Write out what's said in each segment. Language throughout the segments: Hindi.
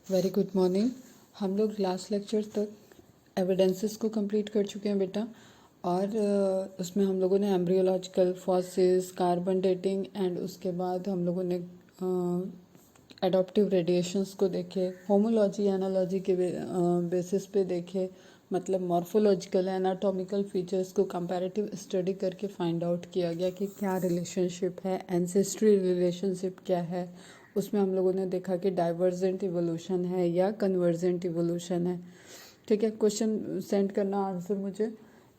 Very good morning. हम लोग लास्ट लेक्चर तक एविडेंसेस को कंप्लीट कर चुके हैं बेटा, और उसमें हम लोगों ने embryological fossils, carbon dating and उसके बाद हम लोगों ने एडॉप्टिव रेडिएशंस को देखे, होमोलॉजी एनालॉजी के बेसिस पे देखे, मतलब मॉर्फोलॉजिकल एनाटॉमिकल फीचर्स को कंपैरेटिव स्टडी करके फाइंड आउट किया गया कि क्या रिलेशनशिप है, एंसेस्ट्री रिलेशनशिप क्या है। उसमें हम लोगों ने देखा कि डाइवर्जेंट इवोल्यूशन है या कन्वर्जेंट इवोल्यूशन है। ठीक है, क्वेश्चन सेंड करना आंसर मुझे,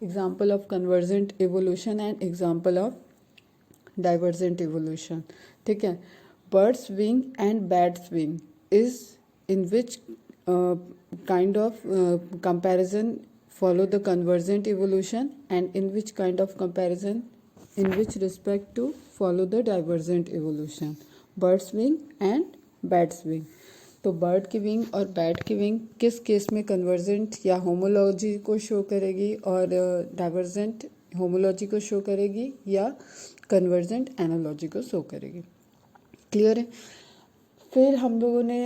example of convergent evolution and example of divergent evolution. ठीक है, birds wing and bats wing is in which kind of comparison follow the convergent evolution, and in which kind of comparison, in which respect to follow the divergent evolution. birds wing and bats wing. तो बर्ड की विंग और बैट की विंग किस केस में कन्वर्जेंट या होमोलॉजी को शो करेगी और डाइवर्जेंट होमोलॉजी को शो करेगी या कन्वर्जेंट एनालॉजी को शो करेगी। क्लियर है। फिर हम लोगों ने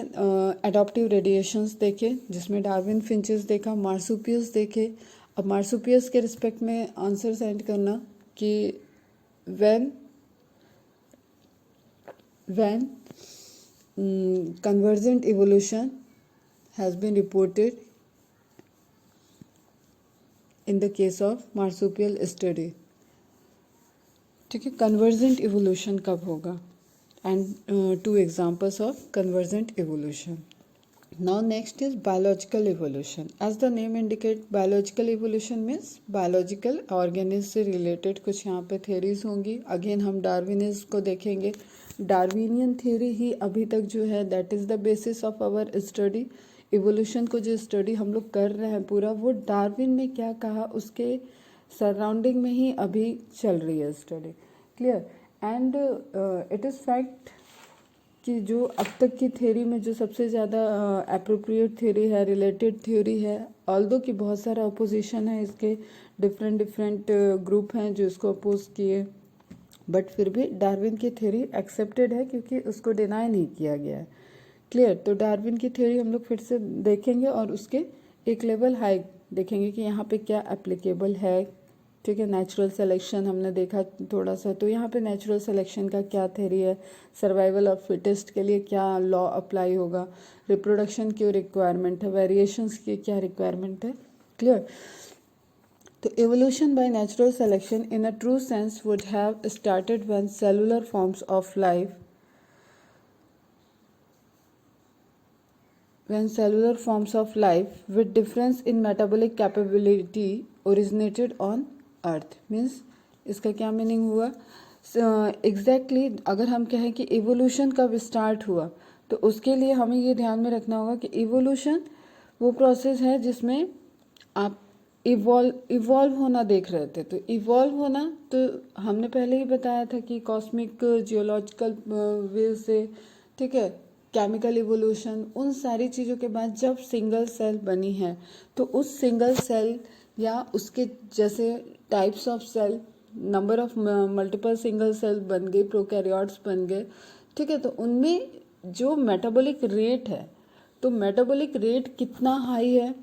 एडॉप्टिव रेडिएशंस देखे, जिसमें डार्विन फिंचेस देखा, मार्सुपियस देखे। अब मार्सुपियस के रिस्पेक्ट में आंसर सेंड करना कि when convergent evolution has been reported in the case of marsupial study। ठीक है, convergent evolution कब होगा, and two examples of convergent evolution। Now next is biological evolution। As the name indicate, biological evolution means biological organism से related कुछ यहाँ पे theories होंगी। Again हम डार्विनिज्म को देखेंगे। डार्विनियन थ्योरी ही अभी तक जो है that is the basis of our study. Evolution को जो स्टडी हम लोग कर रहे हैं पूरा, वो डार्विन ने क्या कहा उसके सराउंडिंग में ही अभी चल रही है study. Clear. And it is fact कि जो अब तक की थ्योरी में जो सबसे ज़्यादा अप्रोप्रिएट थ्योरी है, रिलेटेड थ्योरी है, ऑल्दो कि बहुत सारा अपोजिशन है, इसके डिफरेंट ग्रुप हैं जो इसको अपोज किए, बट फिर भी डार्विन की थ्योरी एक्सेप्टेड है क्योंकि उसको डिनाई नहीं किया गया है। क्लियर। तो डार्विन की थ्योरी हम लोग फिर से देखेंगे और उसके एक लेवल हाई देखेंगे कि यहाँ पे क्या एप्लीकेबल है। ठीक है, नेचुरल सिलेक्शन हमने देखा थोड़ा सा, तो यहाँ पे नेचुरल सिलेक्शन का क्या थ्योरी है, सर्वाइवल ऑफ फिटेस्ट के लिए क्या लॉ अप्लाई होगा, रिप्रोडक्शन की रिक्वायरमेंट है, वेरिएशंस की क्या रिक्वायरमेंट है। क्लियर। तो evolution by natural selection in a true sense would have started when cellular forms of life with difference in metabolic capability originated on earth। means इसका क्या मीनिंग हुआ एग्जैक्टली अगर हम कहें कि evolution कब स्टार्ट हुआ, तो उसके लिए हमें ये ध्यान में रखना होगा कि evolution वो प्रोसेस है जिसमें आप इवॉल्व होना देख रहे थे। तो इवॉल्व होना तो हमने पहले ही बताया था कि कॉस्मिक जियोलॉजिकल वेव से, ठीक है, केमिकल इवोल्यूशन, उन सारी चीज़ों के बाद जब सिंगल सेल बनी है, तो उस सिंगल सेल या उसके जैसे types of cell, number of multiple single cell बन गए, प्रोकैरियोट्स बन गए। ठीक है, तो उनमें जो मेटाबॉलिक रेट है, तो मेटाबॉलिक रेट कितना हाई है,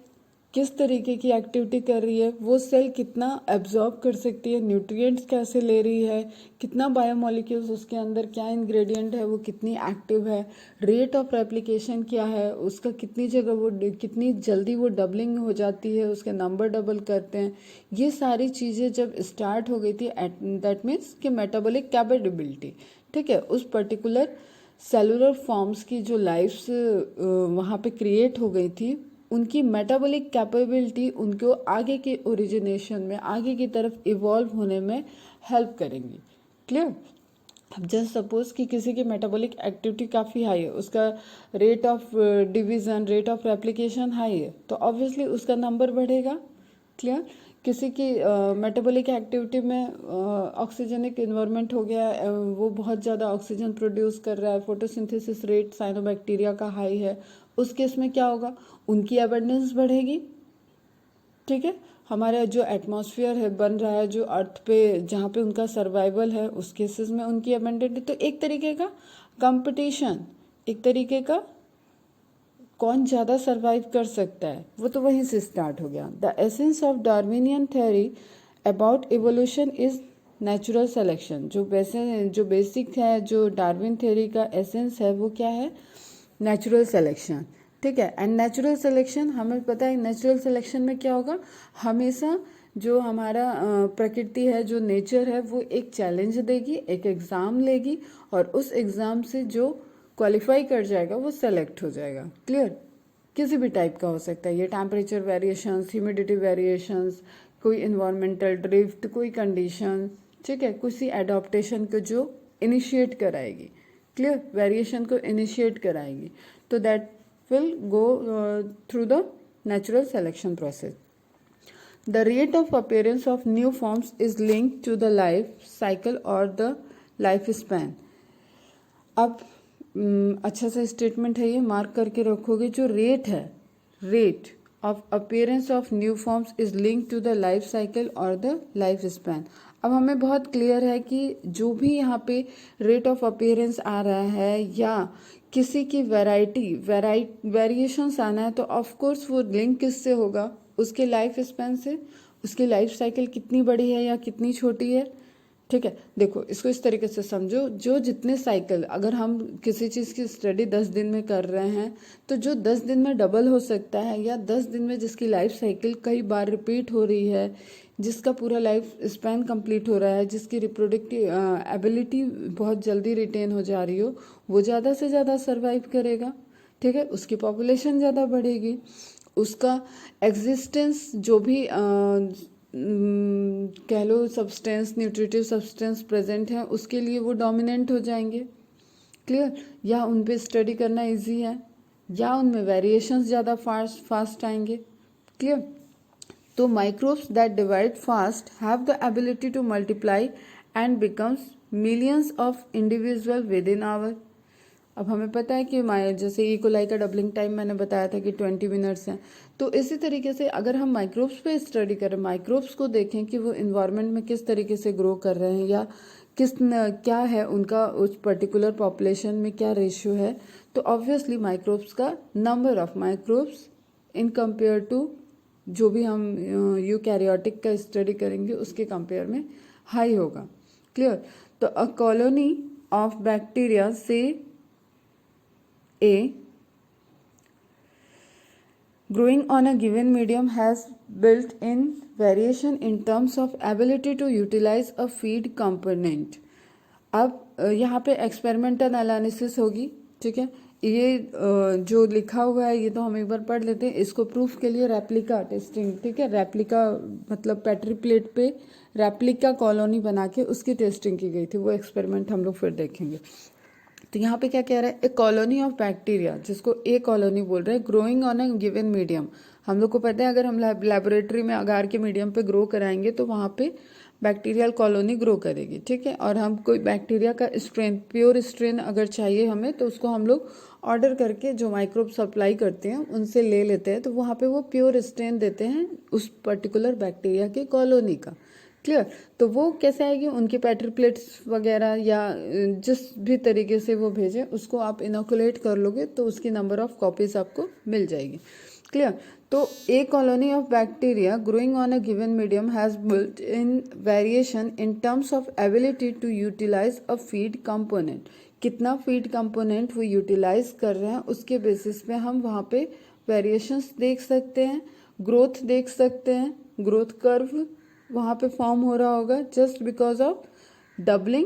किस तरीके की एक्टिविटी कर रही है, वो सेल कितना एब्जॉर्ब कर सकती है, न्यूट्रिएंट्स कैसे ले रही है, कितना बायोमोलिक्यूल्स उसके अंदर, क्या इंग्रेडिएंट है, वो कितनी एक्टिव है, रेट ऑफ रेप्लिकेशन क्या है उसका, कितनी जगह वो कितनी जल्दी वो डबलिंग हो जाती है, उसके नंबर डबल करते हैं। ये सारी चीज़ें जब स्टार्ट हो गई थी, दैट मीन्स कि मेटाबॉलिक कैपेबिलिटी, ठीक है, उस पर्टिकुलर सेलुलर फॉर्म्स की जो लाइफ्स वहाँ पे क्रिएट हो गई थी, उनकी मेटाबॉलिक कैपेबिलिटी उनको आगे के ओरिजिनेशन में, आगे की तरफ इवॉल्व होने में हेल्प करेंगी। क्लियर। अब जस्ट सपोज कि किसी की मेटाबॉलिक एक्टिविटी काफ़ी हाई है, उसका rate of division, rate of replication high है, तो ऑब्वियसली उसका नंबर बढ़ेगा। क्लियर। किसी की मेटाबॉलिक एक्टिविटी में ऑक्सीजनिक इन्वायरमेंट हो गया, वो बहुत ज़्यादा ऑक्सीजन प्रोड्यूस कर रहा है, फोटोसिंथेसिस रेट साइनोबैक्टीरिया का हाई है, उस केस में क्या होगा, उनकी अबंडेंस बढ़ेगी। ठीक है, हमारा जो एटमॉस्फेयर है बन रहा है जो अर्थ पे, जहाँ पे उनका सर्वाइवल है, उस केसेस में उनकी अबंडेंट, तो एक तरीके का कंपटीशन, एक तरीके का कौन ज़्यादा सर्वाइव कर सकता है, वो तो वहीं से स्टार्ट हो गया। The essence of Darwinian theory about evolution is natural selection. जो बेसिक है, जो डार्विन थ्योरी का एसेंस है, वो क्या है? Natural selection. ठीक है। एंड नेचुरल सिलेक्शन हमें पता है, नेचुरल सिलेक्शन में क्या होगा, हमेशा जो हमारा प्रकृति है, जो नेचर है, वो एक चैलेंज देगी, एक एग्ज़ाम लेगी, और उस एग्ज़ाम से जो क्वालिफाई कर जाएगा वो सेलेक्ट हो जाएगा। क्लियर? किसी भी टाइप का हो सकता है ये, टेम्परेचर वेरिएशंस, ह्यूमिडिटी वेरिएशंस, कोई इन्वायरमेंटल ड्रिफ्ट, कोई कंडीशन, ठीक है, किसी एडॉप्टेशन को जो इनिशिएट कराएगी, क्लियर, वेरिएशन को इनिशिएट कराएगी, तो that will go through the natural selection process. The rate of appearance of new forms is linked to the life cycle or the life span. अब अच्छा सा स्टेटमेंट है ये, मार्क करके रखोगे। जो रेट है, rate of appearance of new forms is link to the life cycle और द लाइफ स्पैन। अब हमें बहुत क्लियर है कि जो भी यहाँ पे रेट ऑफ अपीयरेंस आ रहा है या किसी की वेरिएशंस आना है, तो ऑफ कोर्स वो लिंक किससे होगा? उसके लाइफ स्पैन से। उसकी लाइफ साइकिल कितनी बड़ी है या कितनी छोटी है। ठीक है, देखो इसको इस तरीके से समझो, जो जितने साइकिल, अगर हम किसी चीज़ की स्टडी 10 दिन में कर रहे हैं, तो जो 10 दिन में डबल हो सकता है, या 10 दिन में जिसकी लाइफ साइकिल कई बार रिपीट हो रही है, जिसका पूरा लाइफ स्पैन कंप्लीट हो रहा है, जिसकी रिप्रोडक्टिव एबिलिटी बहुत जल्दी रिटेन हो जा रही हो, वो ज़्यादा से ज़्यादा सर्वाइव करेगा। ठीक है, उसकी पॉपुलेशन ज़्यादा बढ़ेगी, उसका एग्जिस्टेंस जो भी कह लो सब्सटेंस, न्यूट्रिटिव सब्सटेंस प्रेजेंट है, उसके लिए वो डोमिनेंट हो जाएंगे। क्लियर? या उन पे स्टडी करना इजी है, या उनमें वेरिएशंस ज़्यादा फास्ट आएंगे। क्लियर? तो microbes that divide fast have the ability to multiply and becomes millions of individual within hour. अब हमें पता है कि जैसे ई कोलाई का डबलिंग टाइम मैंने बताया था कि 20 मिनट्स हैं, तो इसी तरीके से अगर हम माइक्रोब्स पे स्टडी करें, माइक्रोब्स को देखें कि वो इन्वायरमेंट में किस तरीके से ग्रो कर रहे हैं, या क्या है उनका उस पर्टिकुलर पॉपुलेशन में क्या रेशियो है, तो ऑब्वियसली माइक्रोब्स का number of microbes in compare to जो भी हम यूकैरियोटिक का स्टडी करेंगे उसके कंपेयर में हाई होगा। क्लियर? तो अ कॉलोनी ऑफ बैक्टीरिया से A growing on a given medium has built-in variation in terms of ability to utilize a feed component. अब यहाँ पे एक्सपेरिमेंटल एनालिसिस होगी। ठीक है, ये जो लिखा हुआ है ये तो हम एक बार पढ़ लेते हैं। इसको प्रूफ के लिए रेप्लिका टेस्टिंग, ठीक है, रेप्लिका मतलब पेट्री प्लेट पे रेप्लिका कॉलोनी बना के उसकी टेस्टिंग की गई थी। वो एक्सपेरिमेंट हम लोग फिर देखेंगे। तो यहाँ पे क्या कह रहा है, ए कॉलोनी ऑफ बैक्टीरिया, जिसको ए कॉलोनी बोल रहे हैं, growing on a given medium. हम लोग को पता है अगर हम लेबोरेटरी में अगार के मीडियम पे ग्रो कराएंगे तो वहाँ पे बैक्टीरियल कॉलोनी ग्रो करेगी। ठीक है, और हम कोई बैक्टीरिया का स्ट्रेन, प्योर स्ट्रेन अगर चाहिए हमें, तो उसको हम लोग ऑर्डर करके जो माइक्रोब सप्लाई करते हैं उनसे ले लेते हैं, तो वहाँ पे वो प्योर स्ट्रेन देते हैं उस पर्टिकुलर बैक्टीरिया के कॉलोनी का। क्लियर? तो वो कैसे आएगी, उनके पेट्री प्लेट्स वगैरह या जिस भी तरीके से वो भेजें उसको आप इनोकुलेट कर लोगे तो उसकी नंबर ऑफ कॉपीज आपको मिल जाएगी। क्लियर? तो a colony of bacteria growing on a given medium has built in variation in terms of ability to utilise a feed component. कितना फीड कंपोनेंट वो यूटिलाइज कर रहे हैं उसके बेसिस पे हम वहाँ पे वेरिएशंस देख सकते हैं, ग्रोथ देख सकते हैं, ग्रोथ कर्व वहाँ पे फॉर्म हो रहा होगा just because of doubling,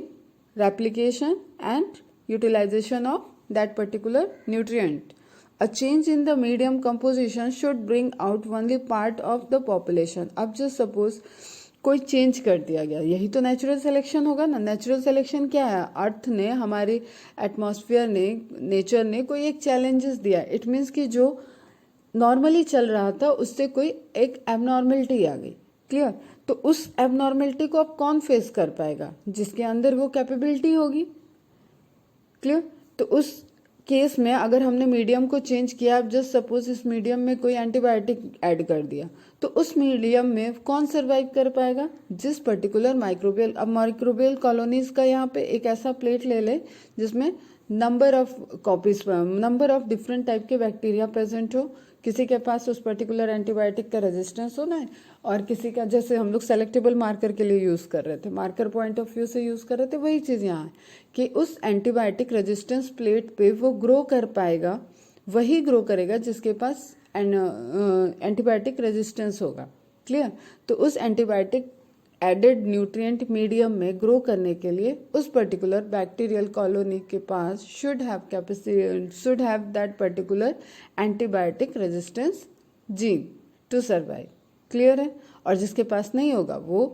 replication and utilization of that particular nutrient. A change in the medium composition should bring out only part of the population. अब जस्ट सपोज कोई चेंज कर दिया गया, यही तो नेचुरल सिलेक्शन होगा ना। नेचुरल सिलेक्शन क्या है, अर्थ ने, हमारी एटमॉस्फेयर ने, नेचर ने कोई एक चैलेंजेस दिया। इट मीन्स कि जो नॉर्मली चल रहा था उससे कोई एक एबनॉर्मलिटी आ गई। क्लियर? तो उस एबनॉर्मलिटी को अब कौन फेस कर पाएगा, जिसके अंदर वो कैपेबिलिटी होगी। क्लियर? तो उस केस में अगर हमने मीडियम को चेंज किया, अब जस्ट सपोज इस मीडियम में कोई एंटीबायोटिक ऐड कर दिया, तो उस मीडियम में कौन सर्वाइव कर पाएगा, जिस पर्टिकुलर माइक्रोबियल। अब माइक्रोबियल कॉलोनीज का यहाँ पे एक ऐसा प्लेट ले ले जिसमें number of copies, number of different type के बैक्टीरिया प्रेजेंट हो, किसी के पास उस पर्टिकुलर एंटीबायोटिक का रेजिस्टेंस होना है, और किसी का, जैसे हम लोग सेलेक्टेबल मार्कर के लिए यूज़ कर रहे थे, मार्कर पॉइंट ऑफ व्यू से यूज़ कर रहे थे, वही चीज़ यहाँ है कि उस एंटीबायोटिक रेजिस्टेंस प्लेट पे वो ग्रो कर पाएगा, वही ग्रो करेगा जिसके पास एंटीबायोटिक रेजिस्टेंस होगा। क्लियर? तो उस एंटीबायोटिक एडेड न्यूट्रिएंट मीडियम में ग्रो करने के लिए उस पर्टिकुलर बैक्टीरियल कॉलोनी के पास should have that particular antibiotic resistance gene to survive. Clear है? और जिसके पास नहीं होगा वो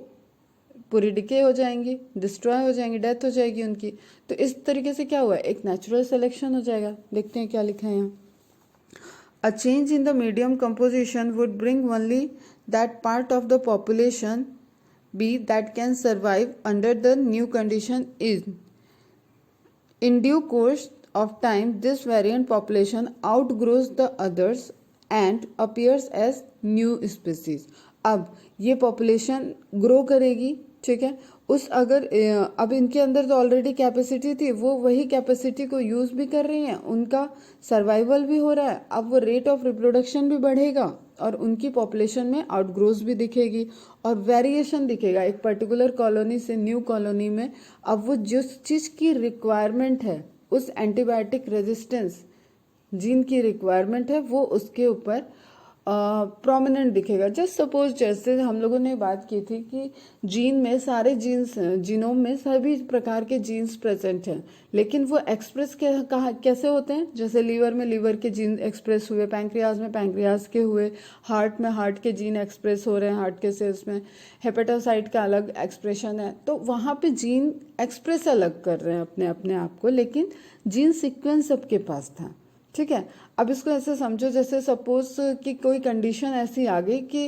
पूरी डिके हो जाएंगी, डिस्ट्रॉय हो जाएंगी, डेथ हो जाएगी उनकी। तो इस तरीके से क्या हुआ, एक नेचुरल सिलेक्शन हो जाएगा। देखते हैं क्या लिखा है यहाँ। A change in the medium composition would bring only that part of the population B that can survive under the new condition is. In due course of time, this variant population outgrows the others and appears as new species. अब ये population grow करेगी, ठीक है, उस अगर अब इनके अंदर तो ऑलरेडी कैपेसिटी थी, वो वही कैपेसिटी को यूज भी कर रही हैं, उनका सर्वाइवल भी हो रहा है, अब वो रेट ऑफ रिप्रोडक्शन भी बढ़ेगा और उनकी पॉपुलेशन में आउटग्रोथ भी दिखेगी और वेरिएशन दिखेगा एक पर्टिकुलर कॉलोनी से न्यू कॉलोनी में। अब वो जिस चीज की रिक्वायरमेंट है, उस एंटीबायोटिक रेजिस्टेंस जीन की रिक्वायरमेंट है, वो उसके ऊपर प्रोमिनेंट दिखेगा। जस्ट सपोज जैसे हम लोगों ने बात की थी कि जीन में सारे जीनोम में सभी प्रकार के जीन्स प्रेजेंट हैं, लेकिन वो एक्सप्रेस कैसे होते हैं, जैसे लीवर में लीवर के जीन एक्सप्रेस हुए, पैंक्रियाज में पैंक्रियाज के हुए, हार्ट में हार्ट के जीन एक्सप्रेस हो रहे हैं हार्ट के सेल्स में, हेपेटोसाइट का अलग एक्सप्रेशन है, तो वहाँ पे जीन एक्सप्रेस अलग कर रहे हैं अपने आप को, लेकिन जीन सिक्वेंस सबके पास था। ठीक है, अब इसको ऐसे समझो जैसे सपोज कि कोई कंडीशन ऐसी आ गई कि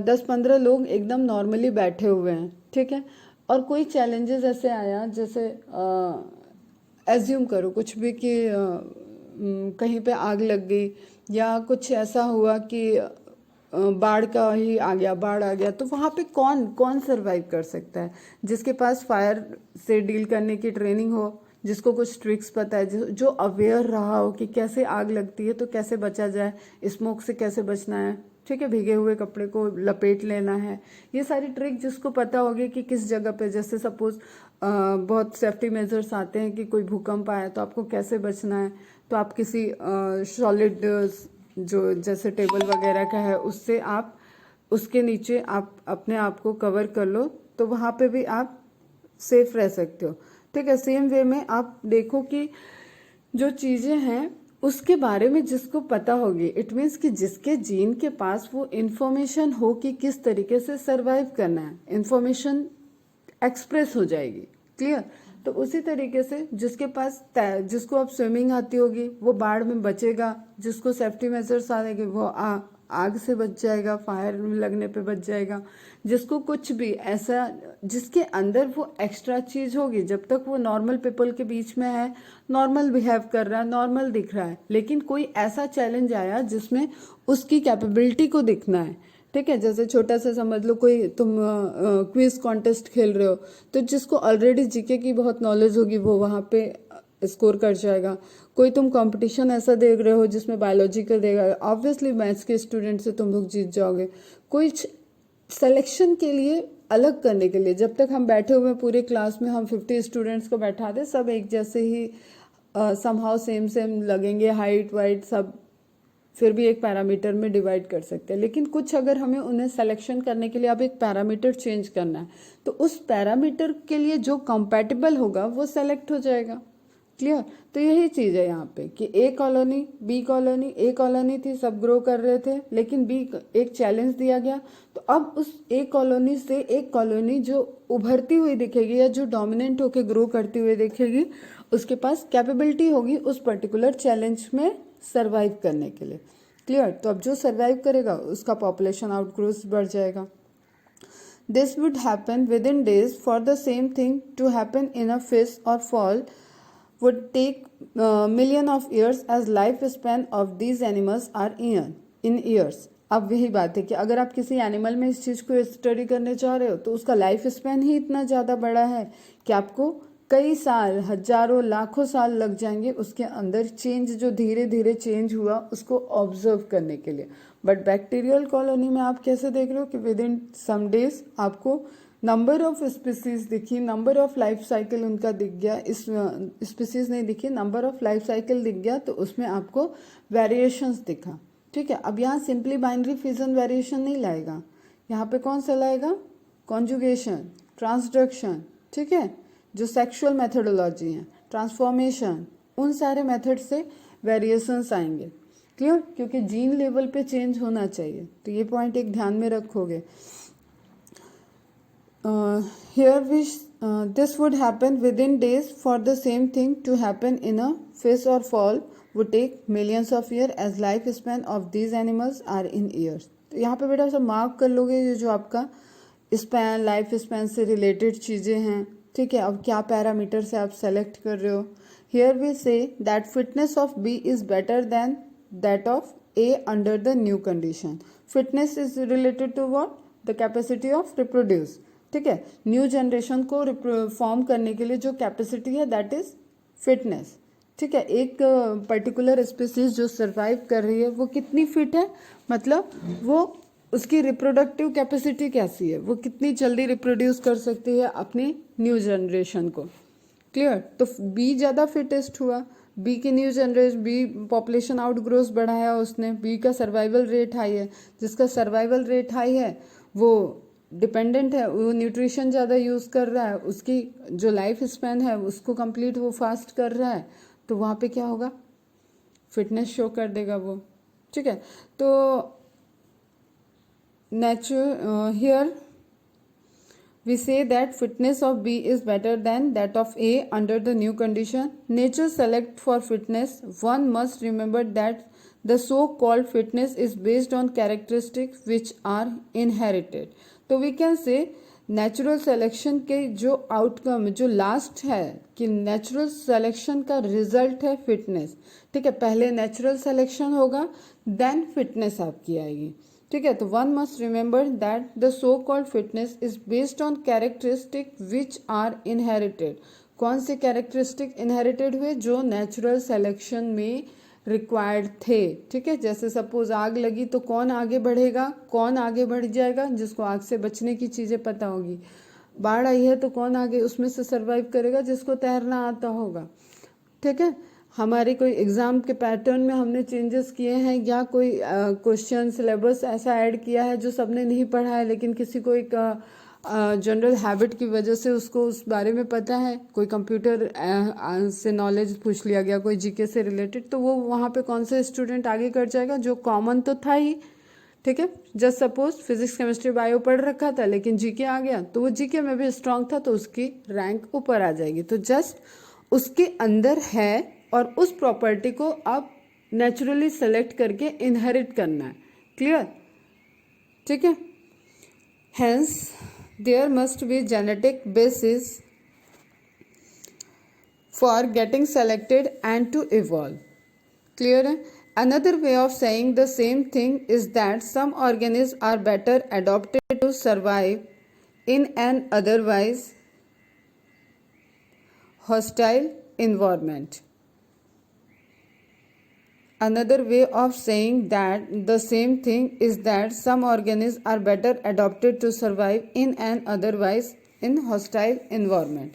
10-15 लोग एकदम नॉर्मली बैठे हुए हैं, ठीक है, और कोई चैलेंजेस ऐसे आया, जैसे एज्यूम करो कुछ भी कि कहीं पे आग लग गई या कुछ ऐसा हुआ कि बाढ़ का ही आ गया, बाढ़ आ गया, तो वहाँ पे कौन सर्वाइव कर सकता है, जिसके पास फायर से डील करने की ट्रेनिंग हो, जिसको कुछ ट्रिक्स पता है, जो अवेयर रहा हो कि कैसे आग लगती है तो कैसे बचा जाए, स्मोक से कैसे बचना है, ठीक है, भीगे हुए कपड़े को लपेट लेना है, ये सारी ट्रिक जिसको पता होगी कि किस जगह पे, जैसे सपोज बहुत सेफ्टी मेजर्स आते हैं कि कोई भूकंप आया तो आपको कैसे बचना है, तो आप किसी सॉलिड जो जैसे टेबल वगैरह का है उससे आप उसके नीचे आप अपने आप को कवर कर लो, तो वहाँ पे भी आप सेफ रह सकते हो। ठीक है, सेम वे में आप देखो कि जो चीजें हैं उसके बारे में जिसको पता होगी, इट मीन्स कि जिसके जीन के पास वो इंफॉर्मेशन हो कि किस तरीके से सरवाइव करना है, इंफॉर्मेशन एक्सप्रेस हो जाएगी। क्लियर? तो उसी तरीके से जिसके पास जिसको अब स्विमिंग आती होगी वो बाढ़ में बचेगा, जिसको सेफ्टी मेजर्स आएंगे वो आग से बच जाएगा, फायर लगने पे बच जाएगा, जिसको कुछ भी ऐसा जिसके अंदर वो एक्स्ट्रा चीज होगी, जब तक वो नॉर्मल पीपल के बीच में है, नॉर्मल बिहेव कर रहा है, नॉर्मल दिख रहा है, लेकिन कोई ऐसा चैलेंज आया जिसमें उसकी कैपेबिलिटी को दिखना है। ठीक है, जैसे छोटा सा समझ लो कोई तुम क्विज कॉन्टेस्ट खेल रहे हो, तो जिसको ऑलरेडी जीके की बहुत नॉलेज होगी वो वहां पे स्कोर कर जाएगा। कोई तुम कंपटीशन ऐसा देख रहे हो जिसमें बायोलॉजी का देगा, ऑब्वियसली मैथ्स के स्टूडेंट से तुम लोग जीत जाओगे। कोई सिलेक्शन के लिए अलग करने के लिए, जब तक हम बैठे हुए पूरे क्लास में हम 50 स्टूडेंट्स को बैठा दे, सब एक जैसे ही समहाउ सेम लगेंगे, हाइट वाइट सब, फिर भी एक पैरामीटर में डिवाइड कर सकते हैं, लेकिन कुछ अगर हमें उन्हें सिलेक्शन करने के लिए अब एक पैरामीटर चेंज करना है, तो उस पैरामीटर के लिए जो कंपैटिबल होगा वो सेलेक्ट हो जाएगा। क्लियर? तो यही चीज है यहाँ पे कि ए कॉलोनी बी कॉलोनी, ए कॉलोनी थी, सब ग्रो कर रहे थे, लेकिन बी एक चैलेंज दिया गया, तो अब उस ए कॉलोनी से एक कॉलोनी जो उभरती हुई दिखेगी या जो डोमिनेंट होकर ग्रो करती हुई दिखेगी, उसके पास कैपेबिलिटी होगी उस पर्टिकुलर चैलेंज में सरवाइव करने के लिए। क्लियर? तो अब जो सरवाइव करेगा उसका पॉपुलेशन आउटग्रोथ बढ़ जाएगा। This would happen within days, for the same thing to happen in a fish और fowl would take million of years as life span of these animals are in years। अब वही बात है कि अगर आप किसी एनिमल में इस चीज को स्टडी करने चाह रहे हो तो उसका लाइफ स्पैन ही इतना ज्यादा बड़ा है कि आपको कई साल, हजारों, लाखों साल लग जाएंगे उसके अंदर चेंज जो धीरे धीरे चेंज हुआ उसको ऑब्जर्व करने के लिए। बट बैक्टीरियल कॉलोनी में आप कैसे देख रहे हो कि विद इन सम डेज आपको नंबर ऑफ स्पीसीज दिखी, नंबर ऑफ लाइफ साइकिल उनका दिख गया, इस स्पीसीज नहीं दिखी, नंबर ऑफ लाइफ साइकिल दिख गया, तो उसमें आपको वेरिएशंस दिखा। ठीक है, अब यहाँ सिंपली बाइनरी फिजन वेरिएशन नहीं लाएगा, यहाँ पे कौन सा लाएगा, कॉन्जुगेशन, ट्रांसडक्शन, ठीक है, जो सेक्सुअल मेथोडोलॉजी है, ट्रांसफॉर्मेशन, उन सारे मेथड से वेरिएशंस आएंगे। क्लियर, क्योंकि जीन लेवल पे चेंज होना चाहिए, तो ये पॉइंट एक ध्यान में रखोगे। Here this would happen within days. For the same thing to happen in a fish or fall would take millions of years, as lifespan of these animals are in years. तो यहाँ पे बेटा सब मार्क कर लोगे ये जो आपका स्पैन, लाइफ स्पैन से रिलेटेड चीज़ें हैं। ठीक है, अब क्या पैरामीटर से आप सेलेक्ट कर रहे हो। Here we say that fitness of B is better than that of A under the new condition. Fitness is related to what? The capacity of reproduce. ठीक है, न्यू जनरेशन को फॉर्म करने के लिए जो कैपेसिटी है दैट इज फिटनेस। ठीक है, एक पर्टिकुलर स्पीसीज जो सरवाइव कर रही है वो कितनी फिट है, मतलब वो उसकी रिप्रोडक्टिव कैपेसिटी कैसी है, वो कितनी जल्दी रिप्रोड्यूस कर सकती है अपनी न्यू जनरेशन को। क्लियर, तो बी ज़्यादा फिटेस्ट हुआ, बी की new generation, B population out growth बढ़ाया उसने, बी का सर्वाइवल रेट हाई है, जिसका सर्वाइवल रेट हाई है वो डिपेंडेंट है, वो न्यूट्रिशन ज़्यादा यूज़ कर रहा है, उसकी जो लाइफ स्पैन है उसको कंप्लीट वो फास्ट कर रहा है, तो वहाँ पे क्या होगा, फिटनेस शो कर देगा वो। ठीक है, तो here we say that fitness of B is better than that of A under the new condition. Nature select for fitness. One must remember that the so-called fitness is based on characteristics which are inherited. तो we can say natural selection के जो आउटकम, जो लास्ट है कि नेचुरल सिलेक्शन का रिजल्ट है फिटनेस। ठीक है, पहले नेचुरल सिलेक्शन होगा देन फिटनेस आपकी आएगी। ठीक है, तो one must remember that the so called fitness is based on characteristic which are inherited. कौन से कैरेक्टरिस्टिक इनहेरिटेड हुए, जो नेचुरल सिलेक्शन में रिक्वायर्ड थे। ठीक है, जैसे सपोज आग लगी तो कौन आगे बढ़ेगा, कौन आगे बढ़ जाएगा, जिसको आग से बचने की चीज़ें पता होगी। बाढ़ आई है तो कौन आगे उसमें से सरवाइव करेगा, जिसको तैरना आता होगा। ठीक है, हमारे कोई एग्ज़ाम के पैटर्न में हमने चेंजेस किए हैं या कोई क्वेश्चन सिलेबस ऐसा ऐड किया है जो सबने नहीं पढ़ा है, लेकिन किसी को एक जनरल हैबिट की वजह से उसको उस बारे में पता है, कोई कंप्यूटर से नॉलेज पूछ लिया गया, कोई जीके से रिलेटेड, तो वो वहाँ पे कौन सा स्टूडेंट आगे कर जाएगा, जो कॉमन तो था ही। ठीक है, just suppose physics chemistry bio पढ़ रखा था लेकिन जीके आ गया, तो वो जीके में भी स्ट्रांग था तो उसकी रैंक ऊपर आ जाएगी। तो जस्ट उसके अंदर है और उस प्रॉपर्टी को आप नेचुरली सेलेक्ट करके इनहेरिट करना है। क्लियर, ठीक है, hence there must be genetic basis for getting selected and to evolve. Clear है, another way of saying the same thing is that some organism are better adapted to survive in an otherwise hostile environment. Another way of saying that the same thing is that some organisms are better adapted to survive in an otherwise in hostile environment.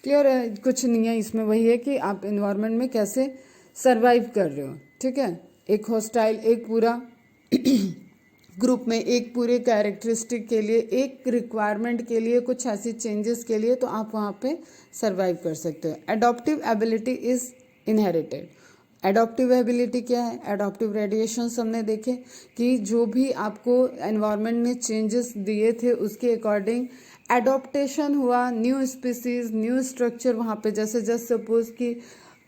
Clear है, कुछ नहीं है इसमें, वही है कि आप इन्वायरमेंट में कैसे सर्वाइव कर रहे हो। ठीक है, एक हॉस्टाइल, एक पूरा ग्रुप में एक पूरे कैरेक्टरिस्टिक के लिए, एक रिक्वायरमेंट के लिए, कुछ ऐसी चेंजेस के लिए, तो आप वहाँ पे सर्वाइव कर सकते हो। Adaptive ability is inherited. Adaptive ability क्या है, एडॉप्टिव रेडिएशन हमने देखे कि जो भी आपको एनवायरनमेंट ने चेंजेस दिए थे उसके अकॉर्डिंग एडॉप्टेशन हुआ, न्यू स्पीसीज, न्यू स्ट्रक्चर वहाँ पे। जैसे जस्ट सपोज कि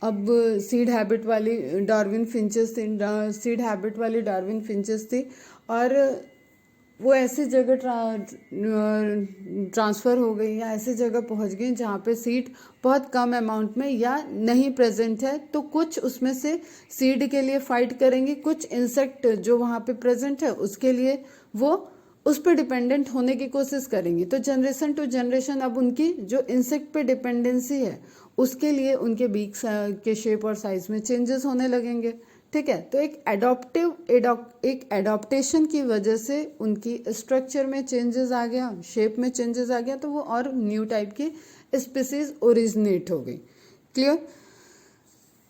अब सीड हैबिट वाली डार्विन फिंचेस थी, सीड हैबिट वाली डार्विन फिंचेस थी और वो ऐसी जगह ट्रांसफ़र हो गई या ऐसी जगह पहुंच गई जहाँ पे सीड बहुत कम अमाउंट में या नहीं प्रेजेंट है, तो कुछ उसमें से सीड के लिए फाइट करेंगे, कुछ इंसेक्ट जो वहाँ पे प्रेजेंट है उसके लिए वो उस पर डिपेंडेंट होने की कोशिश करेंगी। तो जनरेशन टू जनरेशन अब उनकी जो इंसेक्ट पे डिपेंडेंसी है उसके लिए उनके बीक के शेप और साइज में चेंजेस होने लगेंगे। ठीक है, तो एक एडॉप्टेशन की वजह से उनकी स्ट्रक्चर में चेंजेस आ गया, शेप में चेंजेस आ गया, तो वो और न्यू टाइप की स्पीसीज ओरिजिनेट हो गई। क्लियर?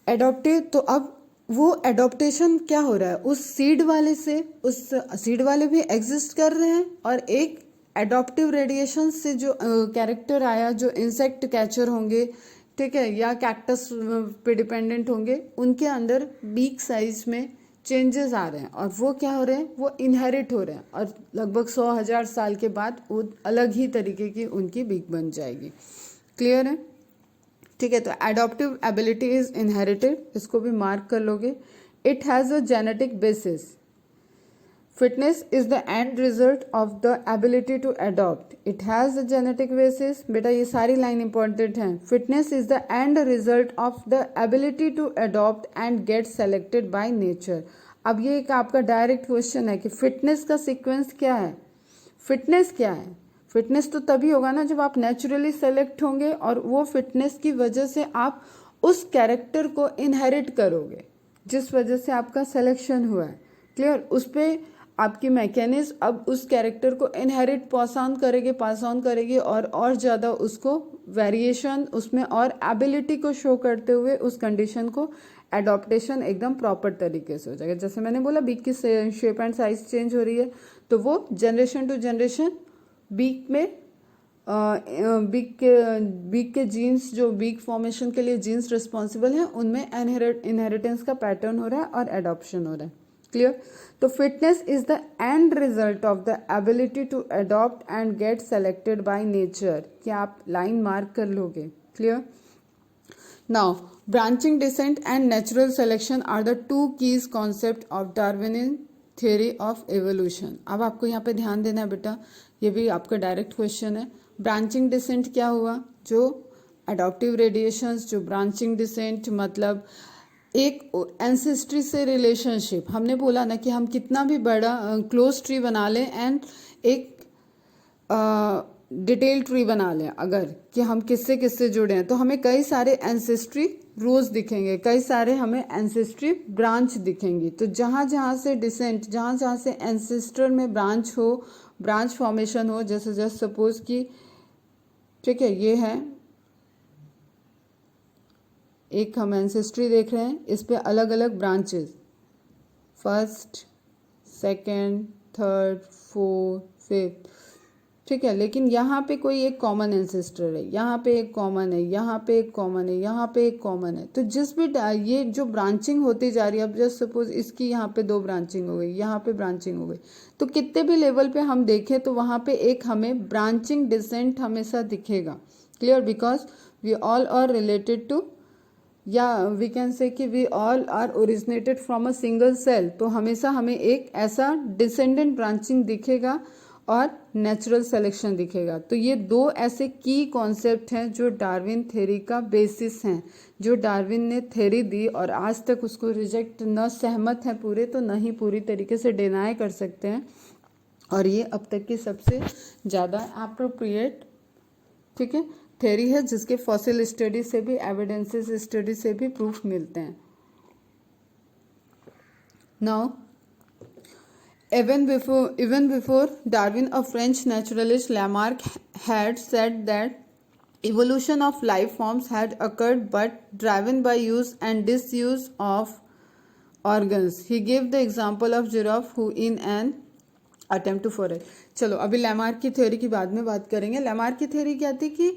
एडॉप्टिव, तो अब वो एडॉप्टेशन क्या हो रहा है, उस सीड वाले से, उस सीड वाले भी एग्जिस्ट कर रहे हैं और एक एडॉप्टिव रेडिएशन से जो कैरेक्टर आया, जो इंसेक्ट कैचर होंगे, ठीक है, या कैक्टस पे डिपेंडेंट होंगे, उनके अंदर बीक साइज में चेंजेस आ रहे हैं और वो क्या हो रहे हैं, वो इनहेरिट हो रहे हैं और लगभग 100,000 साल के बाद वो अलग ही तरीके की उनकी बीक बन जाएगी। क्लियर है? ठीक है, तो एडॉप्टिव एबिलिटी इज इनहेरिटेड, इसको भी मार्क कर लोगे। It has a genetic basis. Fitness is the end result of the ability to adopt. It has a genetic basis. बेटा ये सारी लाइन इंपॉर्टेंट है। Fitness is the end result of the ability to adopt and get selected by nature. अब ये एक आपका डायरेक्ट क्वेश्चन है कि फिटनेस का सीक्वेंस क्या है। फिटनेस क्या है? फिटनेस तो तभी होगा ना जब आप नेचुरली सेलेक्ट होंगे और वो फिटनेस की वजह से आप उस कैरेक्टर को इनहेरिट करोगे जिस वजह से आपका सिलेक्शन हुआ है। क्लियर? उस पर आपकी मैकेनिज्म अब उस कैरेक्टर को इनहेरिट पास ऑन करेगी और ज़्यादा उसको वेरिएशन उसमें और एबिलिटी को शो करते हुए उस कंडीशन को एडॉप्टेशन एकदम प्रॉपर तरीके से हो जाएगा। जैसे मैंने बोला बीक की शेप एंड साइज चेंज हो रही है, तो वो जनरेशन टू जनरेशन बीक में बीक के जीन्स, जो बीक फॉर्मेशन के लिए जीन्स रिस्पॉन्सिबल हैं, उनमें इनहेरिटेंस का पैटर्न हो रहा है और एडॉप्शन हो रहा है। क्लियर? तो fitness is the end result of the ability to adopt and get selected by nature. क्या आप लाइन मार्क कर लोगे? Clear? Now branching descent and natural selection are the two keys concept of Darwinian theory of evolution. अब आपको यहाँ पे ध्यान देना है बेटा, ये भी आपका डायरेक्ट क्वेश्चन है। ब्रांचिंग डिसेंट क्या हुआ? जो अडॉप्टिव रेडिएशंस, जो ब्रांचिंग डिसेंट मतलब एक एंसेस्ट्री से रिलेशनशिप। हमने बोला ना कि हम कितना भी बड़ा क्लोज ट्री बना लें एंड एक डिटेल ट्री बना लें, अगर कि हम किससे किससे जुड़े हैं, तो हमें कई सारे एंसेस्ट्री रोज दिखेंगे, कई सारे हमें एंसेस्ट्री ब्रांच दिखेंगी। तो जहाँ जहाँ से डिसेंट, जहाँ जहाँ से एंसेस्टर में ब्रांच हो, ब्रांच फॉर्मेशन हो, जैसे जस्ट सपोज कि ठीक है ये है एक हम एंसेस्ट्री देख रहे हैं, इस पे अलग अलग branches, first, second, third, fourth, fifth, ठीक है, लेकिन यहाँ पे कोई एक कॉमन एंसेस्टर है, यहाँ पे एक कॉमन है, यहाँ पे एक कॉमन है, यहाँ पे एक कॉमन है। तो जिस भी ये जो ब्रांचिंग होती जा रही है, अब जस्ट सपोज इसकी यहाँ पे 2 ब्रांचिंग हो गई, यहाँ पे ब्रांचिंग हो गई, तो कितने भी लेवल पे हम देखें तो वहाँ पे एक हमें ब्रांचिंग डिसेंट हमेशा दिखेगा। Clear? Because we all are related to, या वी कैन से कि we all are originated from a single cell. तो हमेशा हमें एक ऐसा डिसेंडेंट ब्रांचिंग दिखेगा और नेचुरल सिलेक्शन दिखेगा। तो ये 2 ऐसे की कॉन्सेप्ट हैं जो डार्विन थ्योरी का बेसिस हैं, जो डार्विन ने थ्योरी दी और आज तक उसको रिजेक्ट न सहमत है पूरे, तो न ही पूरी तरीके से डिनाई कर सकते हैं। और ये अब तक की सबसे ज़्यादा अप्रोप्रिएट, ठीक है, थ्योरी है, जिसके फॉसिल स्टडी से भी, एविडेंसेस स्टडी से भी प्रूफ मिलते हैं। Now even before Darwin, a French naturalist, Lamarck, had said that evolution of life forms had occurred but driven by use and disuse of organs. He gave the example of giraffe who in an attempt to forage. चलो अभी लैमार्क की थ्योरी की बाद में बात करेंगे। लैमार्क की थ्योरी क्या थी कि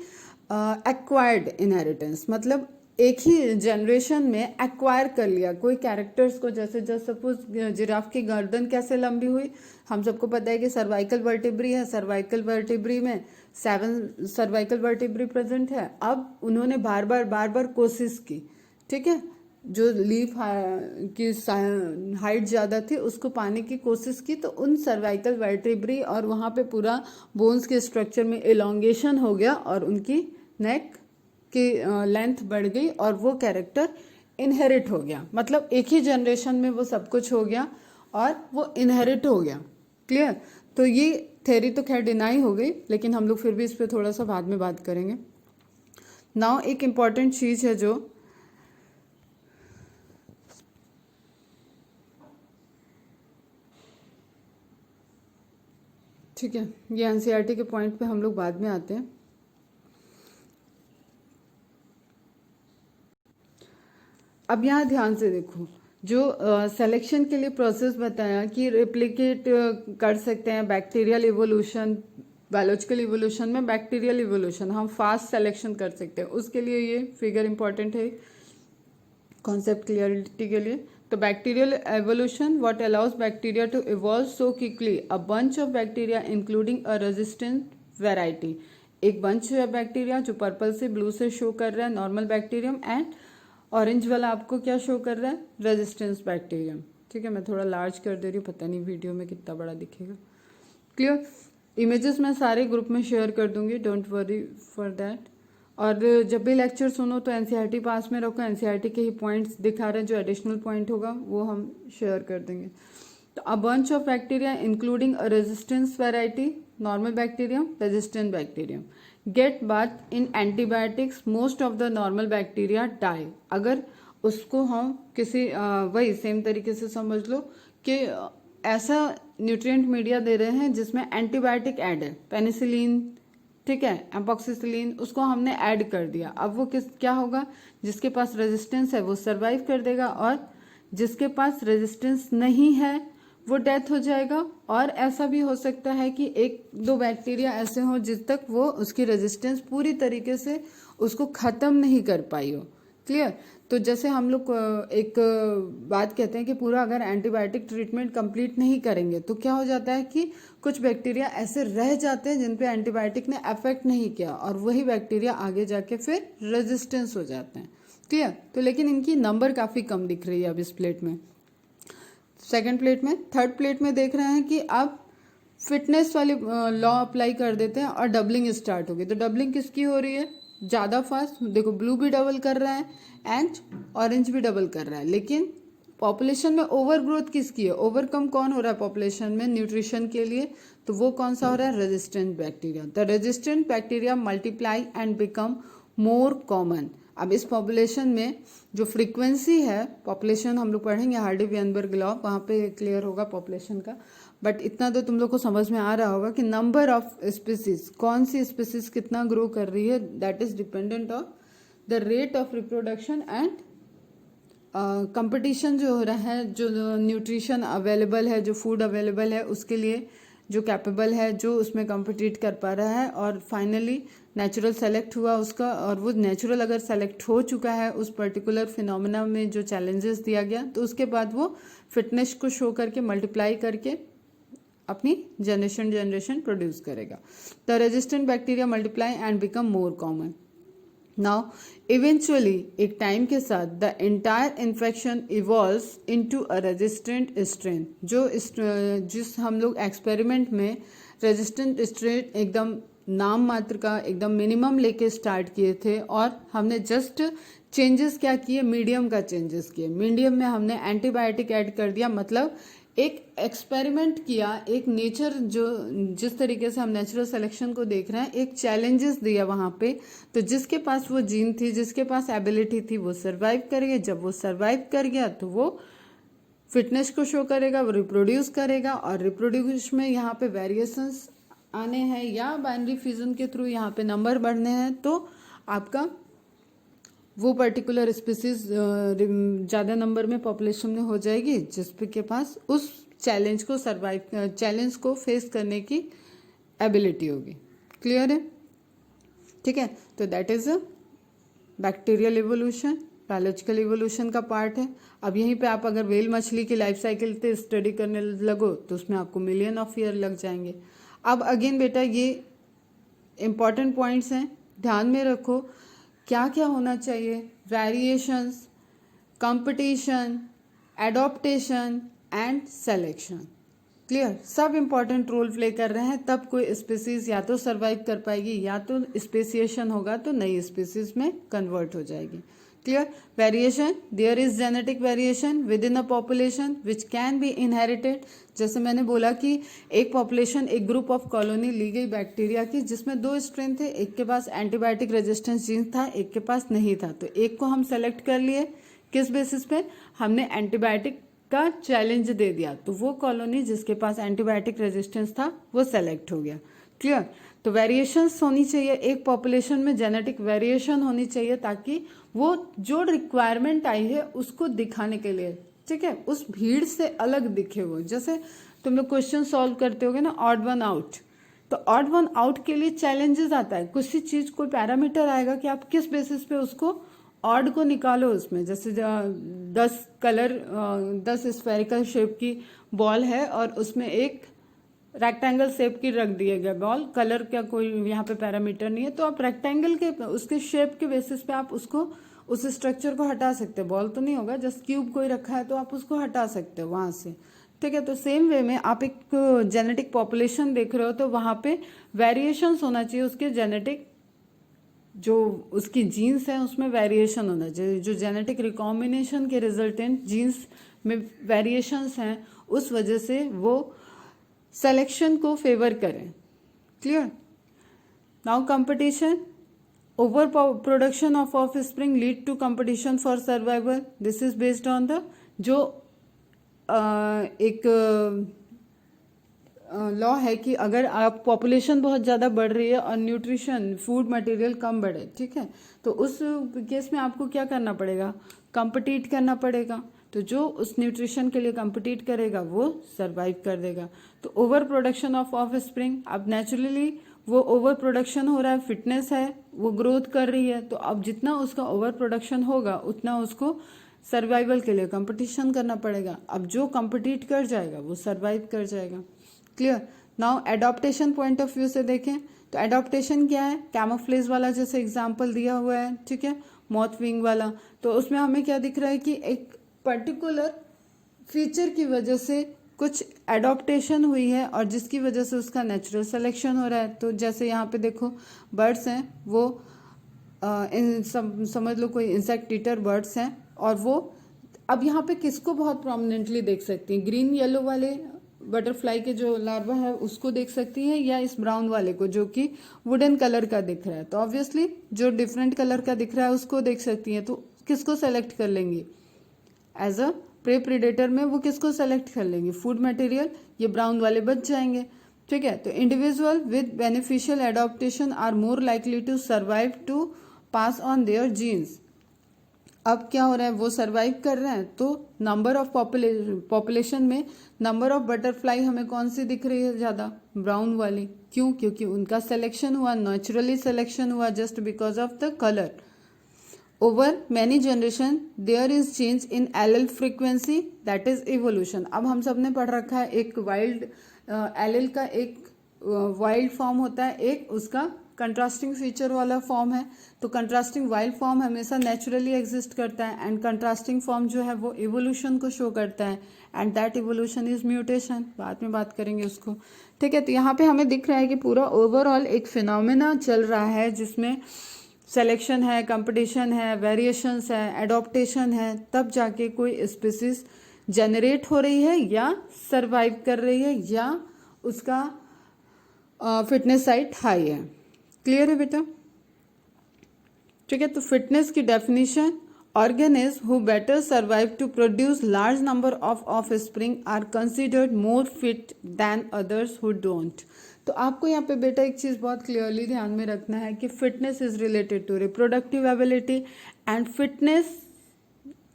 एक्वायर्ड इनहेरिटेंस, मतलब एक ही जनरेशन में एक्वायर कर लिया कोई कैरेक्टर्स को। जैसे जस्ट सपोज जिराफ की गर्दन कैसे लंबी हुई, हम सबको पता है कि सर्वाइकल वर्टिब्री है, सर्वाइकल वर्टिब्री में 7 सर्वाइकल वर्टिब्री प्रेजेंट है। अब उन्होंने बार बार कोशिश की, ठीक है, जो लीफ की हाइट ज़्यादा थी उसको पाने की कोशिश की, तो उन सर्वाइकल वर्टिब्री और वहाँ पे पूरा बोन्स के स्ट्रक्चर में एलोंगेशन हो गया और उनकी नेक की लेंथ बढ़ गई और वो कैरेक्टर इनहेरिट हो गया। मतलब एक ही जनरेशन में वो सब कुछ हो गया और वो इनहेरिट हो गया। क्लियर? तो ये थ्योरी तो खैर डिनाई हो गई, लेकिन हम लोग फिर भी इस पर थोड़ा सा बाद में बात करेंगे। नाउ एक इम्पॉर्टेंट चीज़ है जो ठीक है, ये एनसीईआरटी के पॉइंट पे हम लोग बाद में आते हैं। अब यहाँ ध्यान से देखो, जो सिलेक्शन के लिए प्रोसेस बताया कि रेप्लिकेट कर सकते हैं बैक्टीरियल इवोल्यूशन, बायोलॉजिकल इवोल्यूशन में बैक्टीरियल इवोल्यूशन हम फास्ट सिलेक्शन कर सकते हैं, उसके लिए ये फिगर इंपॉर्टेंट है कॉन्सेप्ट क्लियरिटी के लिए। तो bacterial evolution what allows bacteria to evolve so quickly a bunch of bacteria including a resistant variety. एक बंच है बैक्टीरिया जो पर्पल से ब्लू से शो कर रहा है नॉर्मल बैक्टीरियम, एंड ऑरेंज वाला आपको क्या शो कर रहा है, रेजिस्टेंस बैक्टीरियम। ठीक है, मैं थोड़ा लार्ज कर दे रही हूँ, पता नहीं वीडियो में कितना बड़ा दिखेगा। क्लियर? इमेजेस मैं सारे ग्रुप में शेयर कर दूंगी, डोंट वरी फॉर दैट। और जब भी लेक्चर सुनो तो एनसीईआरटी पास में रखो, एनसीईआरटी के ही पॉइंट्स दिखा रहे हैं, जो एडिशनल पॉइंट होगा वो हम शेयर कर देंगे। तो a bunch of bacteria including a resistance variety, normal bacterium, resistant bacterium, get bath in antibiotics, most of the normal bacteria die. अगर उसको हम किसी वही सेम तरीके से समझ लो कि ऐसा न्यूट्रिएंट मीडिया दे रहे हैं जिसमें एंटीबायोटिक ऐड है, पेनिसिलिन, ठीक है, एम्पॉक्सिसिलिन, उसको हमने ऐड कर दिया। अब वो क्या होगा, जिसके पास रेजिस्टेंस है वो सरवाइव कर देगा, और जिसके पास रेजिस्टेंस नहीं है वो डेथ हो जाएगा। और ऐसा भी हो सकता है कि एक दो बैक्टीरिया ऐसे हों जिस तक वो उसकी रेजिस्टेंस पूरी तरीके से उसको खत्म नहीं कर पाई हो। क्लियर? तो जैसे हम लोग एक बात कहते हैं कि पूरा अगर एंटीबायोटिक ट्रीटमेंट कंप्लीट नहीं करेंगे तो क्या हो जाता है कि कुछ बैक्टीरिया ऐसे रह जाते हैं जिन पे एंटीबायोटिक ने अफेक्ट नहीं किया, और वही बैक्टीरिया आगे जाके फिर रेजिस्टेंस हो जाते हैं। क्लियर? तो लेकिन इनकी नंबर काफ़ी कम दिख रही है अब इस प्लेट में, सेकेंड प्लेट में। थर्ड प्लेट में देख रहे हैं कि अब फिटनेस वाली लॉ अप्लाई कर देते हैं और डबलिंग स्टार्ट होगी। तो डबलिंग किसकी हो रही है, ज़्यादा फास्ट। देखो ब्लू भी डबल कर रहा है एंड ऑरेंज भी डबल कर रहा है, लेकिन पॉपुलेशन में ओवर ग्रोथ किसकी है, ओवरकम कौन हो रहा है पॉपुलेशन में न्यूट्रिशन के लिए, तो वो कौन सा हो रहा है, resistant bacteria. The resistant bacteria multiply and become more common. अब इस पॉपुलेशन में जो फ्रीक्वेंसी है, पॉपुलेशन हम लोग पढ़ेंगे हार्डी वियनबर्ग लॉ, वहाँ पे क्लियर होगा पॉपुलेशन का, बट इतना तो तुम लोग को समझ में आ रहा होगा कि नंबर ऑफ स्पीसीज, कौन सी स्पीसीज कितना ग्रो कर रही है, that is dependent of the rate of reproduction and competition जो हो रहा है, जो न्यूट्रिशन अवेलेबल है, जो फूड अवेलेबल है उसके लिए जो कैपेबल है, जो उसमें कम्पिटिट कर पा रहा है, और फाइनली नेचुरल सेलेक्ट हुआ उसका, और वो नेचुरल अगर सेलेक्ट हो चुका है उस पर्टिकुलर फिनोमेना में जो चैलेंजेस दिया गया, तो उसके बाद वो फिटनेस को शो करके मल्टीप्लाई करके अपनी जनरेशन प्रोड्यूस करेगा। The resistant bacteria multiply and become more common. Now eventually एक टाइम के साथ the entire infection evolves into a resistant strain. जिस हम लोग एक्सपेरिमेंट में रेजिस्टेंट स्ट्रेन एकदम नाम मात्र का, एकदम मिनिमम लेके स्टार्ट किए थे, और हमने जस्ट चेंजेस क्या किए, मीडियम का चेंजेस किए। मीडियम में हमने एंटीबायोटिक ऐड कर दिया, मतलब एक एक्सपेरिमेंट किया, एक नेचर जो जिस तरीके से हम नेचुरल सिलेक्शन को देख रहे हैं, एक चैलेंजेस दिया वहाँ पे। तो जिसके पास वो जीन थी, जिसके पास एबिलिटी थी, वो सरवाइव कर गया। जब वो सरवाइव कर गया तो वो फिटनेस को शो करेगा, वो रिप्रोड्यूस करेगा, और रिप्रोड्यूस में यहाँ पे वेरिएशंस आने हैं या बाइनरी फ्यूजन के थ्रू यहाँ पे नंबर बढ़ने हैं, तो आपका वो पर्टिकुलर स्पीसीज ज़्यादा नंबर में पॉपुलेशन में हो जाएगी, जिसके के पास उस चैलेंज को फेस करने की एबिलिटी होगी। क्लियर है? ठीक है, तो that is a bacterial evolution, biological evolution का पार्ट है। अब यहीं पे आप अगर व्हेल मछली की लाइफ साइकिल पे स्टडी करने लगो तो उसमें आपको मिलियन ऑफ ईयर लग जाएंगे। अब अगेन बेटा ये इंपॉर्टेंट पॉइंट्स हैं, ध्यान में रखो क्या क्या होना चाहिए, variations, competition, adaptation and selection. Clear? सब इंपॉर्टेंट रोल प्ले कर रहे हैं, तब कोई स्पीसीज या तो सरवाइव कर पाएगी, या तो स्पेसिएशन होगा तो नई स्पीसीज में कन्वर्ट हो जाएगी। Clear? Variation, there is genetic variation within a population which can be inherited. जैसे मैंने बोला कि एक पॉपुलेशन, एक ग्रुप ऑफ कॉलोनी ली गई बैक्टीरिया की जिसमें 2 स्ट्रेन थे, एक के पास एंटीबायोटिक रेजिस्टेंस जीन था, एक के पास नहीं था, तो एक को हम सेलेक्ट कर लिए। किस बेसिस पे? हमने एंटीबायोटिक का चैलेंज दे दिया, तो वो कॉलोनी जिसके पास एंटीबायोटिक रेजिस्टेंस था वो सेलेक्ट हो गया। क्लियर? तो वेरिएशंस होनी चाहिए, एक पॉपुलेशन में जेनेटिक वेरिएशन होनी चाहिए ताकि वो जो रिक्वायरमेंट आई है उसको दिखाने के लिए, ठीक है, उस भीड़ से अलग दिखे वो। जैसे तुम लोग क्वेश्चन सॉल्व करते होगे ना, ऑड वन आउट, तो ऑड वन आउट के लिए चैलेंजेस आता है, कुछ चीज कोई पैरामीटर आएगा कि आप किस बेसिस पे उसको ऑड को निकालो उसमें। जैसे 10 स्फेरिकल शेप की बॉल है और उसमें एक रेक्टेंगल शेप की रख दिए गए बॉल, कलर का कोई यहाँ पे पैरामीटर नहीं है, तो आप रेक्टेंगल के उसके शेप के बेसिस पे आप उसको, उस स्ट्रक्चर को हटा सकते हो। बॉल तो नहीं होगा, जस्ट क्यूब कोई रखा है तो आप उसको हटा सकते हो वहां से, ठीक है। तो सेम वे में आप एक जेनेटिक पॉपुलेशन देख रहे हो तो वहां पे वेरिएशंस होना चाहिए, उसके जेनेटिक जो उसकी जीन्स है उसमें वेरिएशन होना चाहिए। जो जेनेटिक रिकॉम्बिनेशन के रिजल्टेंट जीन्स में वेरिएशंस हैं उस वजह से वो सिलेक्शन को फेवर करें। Clear? Now competition, over production of offspring lead to competition for survival. This is based on the जो एक लॉ है कि अगर आप पॉपुलेशन बहुत ज़्यादा बढ़ रही है और न्यूट्रिशन फूड मटेरियल कम बढ़े, ठीक है, तो उस केस में आपको क्या करना पड़ेगा? कंपटीट करना पड़ेगा। तो जो उस न्यूट्रिशन के लिए कंपटीट करेगा वो सरवाइव कर देगा। तो ओवर प्रोडक्शन ऑफ स्प्रिंग, अब नेचुरली वो ओवर प्रोडक्शन हो रहा है, फिटनेस है, वो ग्रोथ कर रही है, तो अब जितना उसका ओवर प्रोडक्शन होगा उतना उसको सर्वाइवल के लिए कंपटीशन करना पड़ेगा। अब जो कंपटीट कर जाएगा वो सर्वाइव कर जाएगा। Clear? Now adaptation point of view से देखें तो एडॉप्टेशन क्या है? कैमोफ्लेज वाला जैसे एग्जांपल दिया हुआ है, ठीक है, मॉथ विंग वाला, तो उसमें हमें क्या दिख रहा है कि एक पर्टिकुलर फीचर की वजह से कुछ एडॉप्टेशन हुई है और जिसकी वजह से उसका नेचुरल सिलेक्शन हो रहा है। तो जैसे यहाँ पे देखो बर्ड्स हैं, वो समझ लो कोई इंसेक्ट ईटर बर्ड्स हैं, और वो अब यहाँ पे किसको बहुत प्रोमिनेंटली देख सकती हैं? ग्रीन येलो वाले बटरफ्लाई के जो लार्वा है उसको देख सकती हैं, या इस ब्राउन वाले को जो कि वुडन कलर का दिख रहा है? तो ऑब्वियसली जो डिफरेंट कलर का दिख रहा है उसको देख सकती हैं। तो किसको सेलेक्ट कर लेंगी? एज अ प्रे प्रीडेटर में वो किसको सेलेक्ट कर लेंगे? फूड मटेरियल, ये ब्राउन वाले बच जाएंगे, ठीक है। तो individual with beneficial adaptation are more likely to survive to pass on their genes. अब क्या हो रहा है? वो सर्वाइव कर रहे हैं, तो नंबर ऑफ पॉपुलेशन में नंबर ऑफ बटरफ्लाई हमें कौन सी दिख रही है ज़्यादा? ब्राउन वाली। क्यों? क्योंकि उनका सिलेक्शन हुआ, नेचुरली सिलेक्शन हुआ just because of the colour. Over many generation there is change in allele frequency, that is evolution. अब हम सब ने पढ़ रखा है एक वाइल्ड एलेल का एक वाइल्ड फॉर्म होता है, एक उसका कंट्रास्टिंग फीचर वाला फॉर्म है। तो कंट्रास्टिंग वाइल्ड फॉर्म हमेशा नेचुरली एग्जिस्ट करता है एंड कंट्रास्टिंग फॉर्म जो है वो इवोल्यूशन को शो करता है, and that evolution is mutation. बाद में बात करेंगे उसको, ठीक है। तो यहाँ पे हमें दिख रहा है कि पूरा ओवरऑल एक फिनोमेना चल रहा है जिसमें सिलेक्शन है, कंपटीशन है, वेरिएशंस है, एडॉप्टेशन है, तब जाके कोई स्पीसीज जनरेट हो रही है या सरवाइव कर रही है या उसका फिटनेस साइट हाई है। क्लियर है बेटा? ठीक है। तो फिटनेस की definition, organism who better survive to produce large number of offspring are considered more fit than others who don't. तो आपको यहाँ पे बेटा एक चीज बहुत क्लियरली ध्यान में रखना है कि fitness is related to reproductive ability, and fitness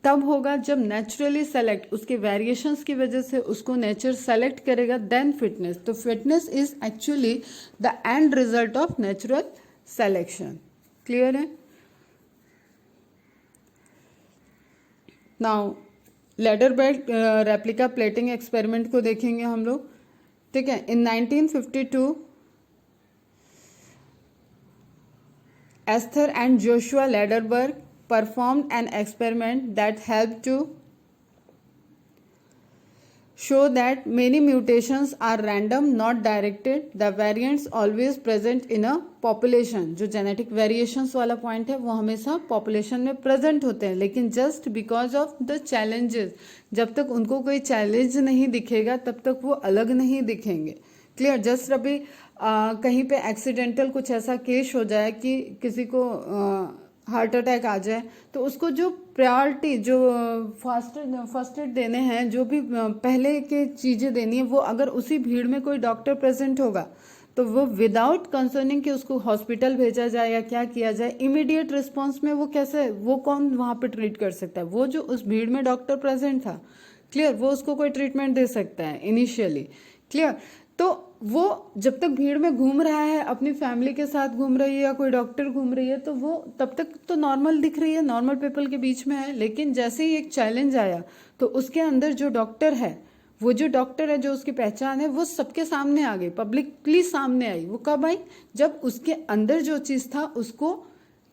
तब होगा जब नेचुरली सेलेक्ट, उसके वेरिएशंस की वजह से उसको नेचर सेलेक्ट करेगा, देन फिटनेस। तो fitness is actually the end result of natural selection. Clear है? Now Lederberg replica plating experiment को देखेंगे हम लोग, ठीक है। In 1952 Esther and Joshua Lederberg performed an experiment that helped to show that many mutations are random, not directed. The variants always present in a population. जो genetic variations वाला point है वो हमेशा population में present होते हैं, लेकिन just because of the challenges, जब तक उनको कोई challenge नहीं दिखेगा तब तक वो अलग नहीं दिखेंगे. क्लियर? जस्ट अभी कहीं पे एक्सीडेंटल कुछ ऐसा केस हो जाए कि किसी को हार्ट अटैक आ जाए, तो उसको जो प्रायोरिटी, जो फर्स्ट एड देने हैं, जो भी पहले के चीज़ें देनी है, वो अगर उसी भीड़ में कोई डॉक्टर प्रेजेंट होगा तो वो विदाउट कंसर्निंग कि उसको हॉस्पिटल भेजा जाए या क्या किया जाए, इमीडिएट रिस्पॉन्स में वो कैसे, वो कौन वहाँ पे ट्रीट कर सकता है? वो जो उस भीड़ में डॉक्टर प्रेजेंट था. क्लियर? वो उसको कोई ट्रीटमेंट दे सकता है इनिशियली. क्लियर? तो वो जब तक भीड़ में घूम रहा है, अपनी फैमिली के साथ घूम रही है या कोई डॉक्टर घूम रही है, तो वो तब तक तो नॉर्मल दिख रही है, नॉर्मल पीपल के बीच में है. लेकिन जैसे ही एक चैलेंज आया तो उसके अंदर जो डॉक्टर है, वो जो डॉक्टर है, जो उसकी पहचान है, वो सबके सामने आ गई, पब्लिकली सामने आई. वो कब आई? जब उसके अंदर जो चीज़ था उसको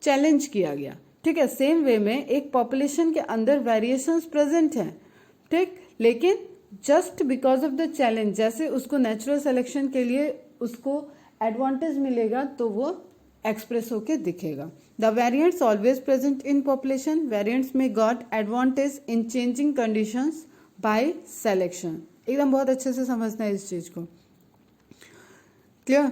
चैलेंज किया गया. ठीक है? सेम वे में एक पॉपुलेशन के अंदर वेरिएशंस प्रेजेंट हैं. ठीक? लेकिन just because of the challenge, जैसे उसको नेचुरल सिलेक्शन के लिए उसको एडवांटेज मिलेगा तो वो एक्सप्रेस होके दिखेगा. The variants always present in population. Variants may got advantage in changing conditions by selection. एकदम बहुत अच्छे से समझना है इस चीज को. क्लियर?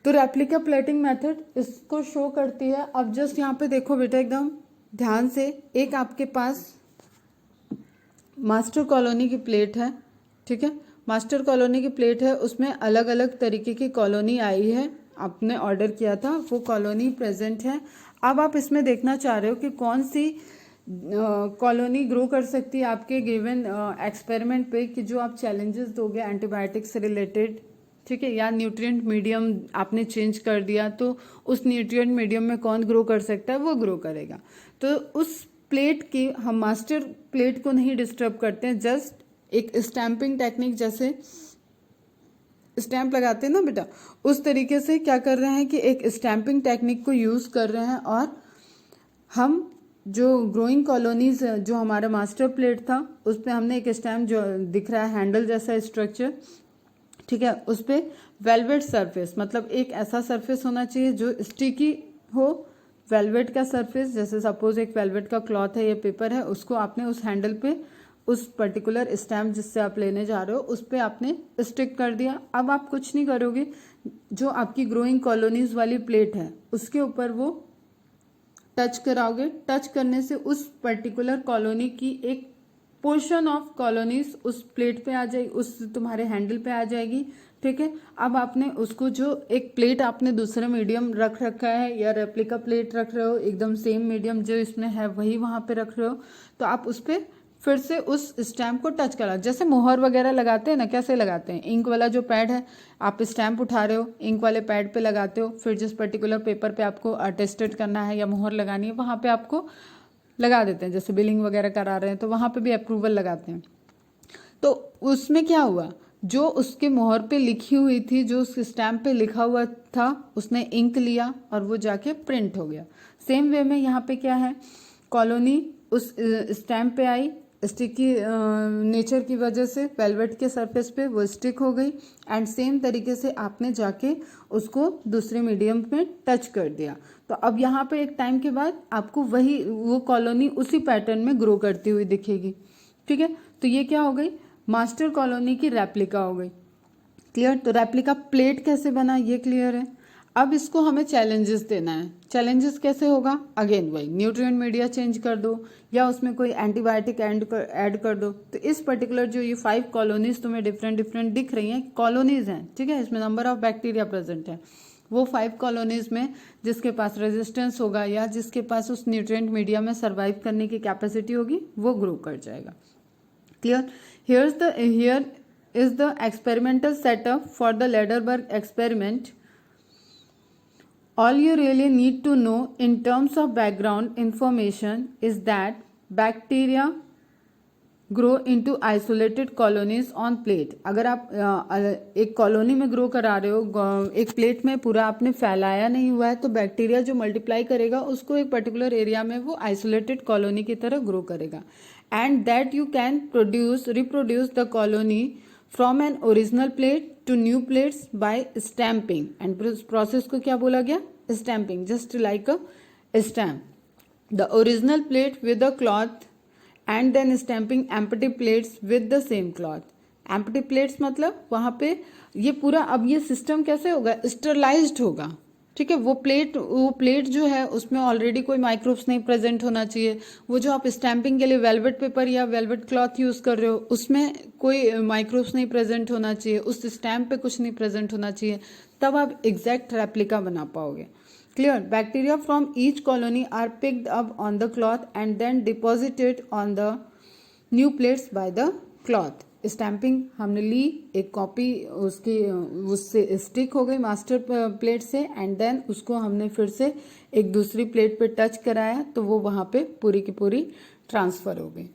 तो रेप्लिका प्लेटिंग मेथड इसको शो करती है. अब जस्ट यहाँ पे देखो बेटा, एकदम ध्यान से. एक आपके पास मास्टर कॉलोनी की प्लेट है. ठीक है? मास्टर कॉलोनी की प्लेट है, उसमें अलग अलग तरीके की कॉलोनी आई है, आपने ऑर्डर किया था, वो कॉलोनी प्रेजेंट है. अब आप इसमें देखना चाह रहे हो कि कौन सी कॉलोनी ग्रो कर सकती है आपके गिवन एक्सपेरिमेंट पे, कि जो आप चैलेंजेस दोगे एंटीबायोटिक्स से रिलेटेड. ठीक है? या न्यूट्रिएंट मीडियम आपने चेंज कर दिया तो उस न्यूट्रिएंट मीडियम में कौन ग्रो कर सकता है, वो ग्रो करेगा. तो उस प्लेट की, हम मास्टर प्लेट को नहीं डिस्टर्ब करते हैं, जस्ट एक स्टैंपिंग टेक्निक, जैसे स्टैंप लगाते हैं ना बेटा, उस तरीके से क्या कर रहे हैं कि एक स्टैंपिंग टेक्निक को यूज कर रहे हैं. और हम जो ग्रोइंग कॉलोनीज, जो हमारा मास्टर प्लेट था, उस पर हमने एक स्टैम्प जो दिख रहा है हैंडल जैसा स्ट्रक्चर, ठीक है, उस पर वेलवेट सरफेस, मतलब एक ऐसा सरफेस होना चाहिए जो स्टिकी हो. वेलवेट का सरफेस, जैसे सपोज एक वेलवेट का क्लॉथ है या पेपर है, उसको आपने उस हैंडल पे उस पर्टिकुलर स्टैम्प जिससे आप लेने जा रहे हो उस पे आपने स्टिक कर दिया. अब आप कुछ नहीं करोगे, जो आपकी ग्रोइंग कॉलोनीज वाली प्लेट है उसके ऊपर वो टच कराओगे. टच करने से उस पर्टिकुलर कॉलोनी की एक पोर्शन ऑफ कॉलोनीज उस प्लेट पे आ जाएगी, उस तुम्हारे हैंडल पे आ जाएगी. ठीक है? अब आपने उसको, जो एक प्लेट आपने दूसरा मीडियम रख रखा है या रेप्लिका प्लेट रख रहे हो, एकदम सेम मीडियम जो इसमें है वही वहां पे रख रहे हो, तो आप उस पर फिर से उस स्टैम्प को टच करा. जैसे मोहर वगैरह लगाते हैं ना, कैसे लगाते हैं, इंक वाला जो पैड है, आप स्टैम्प उठा रहे हो, इंक वाले पैड पे लगाते हो, फिर जिस पर्टिकुलर पेपर पे आपको अटेस्टेड करना है या मोहर लगानी है वहां पे आपको लगा देते हैं. जैसे बिलिंग वगैरह करा रहे हैं तो वहां पे भी अप्रूवल लगाते हैं. तो उसमें क्या हुआ, जो उसके मोहर पे लिखी हुई थी, जो उस स्टैम्प पे लिखा हुआ था, उसने इंक लिया और वो जाके प्रिंट हो गया. सेम वे में यहाँ पे क्या है, कॉलोनी उस स्टैम्प पे आई, स्टिकी नेचर की वजह से वेलवेट के सरफेस पे वो स्टिक हो गई, एंड सेम तरीके से आपने जाके उसको दूसरे मीडियम में टच कर दिया. तो अब यहाँ पे एक टाइम के बाद आपको वही, वो कॉलोनी उसी पैटर्न में ग्रो करती हुई दिखेगी. ठीक है? तो ये क्या हो गई, मास्टर कॉलोनी की रेप्लिका हो गई. क्लियर? तो रेप्लिका प्लेट कैसे बना ये क्लियर है. अब इसको हमें चैलेंजेस देना है. चैलेंजेस कैसे होगा, अगेन वही न्यूट्रिएंट मीडिया चेंज कर दो या उसमें कोई एंटीबायोटिक ऐड कर दो. तो इस पर्टिकुलर जो ये 5 कॉलोनीज तुम्हें डिफरेंट डिफरेंट दिख रही हैं, कॉलोनीज हैं. ठीक है? इसमें नंबर ऑफ बैक्टीरिया प्रेजेंट है. वो 5 कॉलोनीज में जिसके पास रेजिस्टेंस होगा या जिसके पास उस न्यूट्रिएंट मीडिया में सर्वाइव करने की कैपेसिटी होगी, वो ग्रो कर जाएगा. Clear? Here is the experimental setup for the Lederberg experiment. All you really need to know in terms of background information is that bacteria grow into isolated colonies on plate. अगर आप एक कॉलोनी में ग्रो करा रहे हो, एक प्लेट में पूरा आपने फैलाया नहीं हुआ है, तो बैक्टीरिया जो मल्टीप्लाई करेगा उसको एक पर्टिकुलर एरिया में वो आइसोलेटेड कॉलोनी की तरह ग्रो करेगा. and that you can reproduce the colony from an original plate to new plates by stamping. And process को क्या बोला गया? Stamping, just like a stamp. The original plate with the cloth and then stamping empty plates with the same cloth. Empty plates मतलब वहाँ पे ये पूरा, अब ये सिस्टम कैसे होगा? स्टरलाइज्ड होगा, ठीक है। वो प्लेट जो है उसमें ऑलरेडी कोई माइक्रोब्स नहीं प्रेजेंट होना चाहिए। वो जो आप स्टैंपिंग के लिए वेलवेट पेपर या वेलवेट क्लॉथ यूज कर रहे हो उसमें कोई माइक्रोब्स नहीं प्रेजेंट होना चाहिए, उस स्टैम्प पे कुछ नहीं प्रेजेंट होना चाहिए, तब आप एग्जैक्ट रेप्लिका बना पाओगे। Clear? Bacteria from each colony are picked up on the cloth and then deposited on the new plates by the cloth. Stamping हमने ली, एक कॉपी उससे स्टिक हो गई मास्टर प्लेट से, एंड देन उसको हमने फिर से एक दूसरी प्लेट पे टच कराया तो वो वहां पे पूरी की पूरी ट्रांसफर हो गई।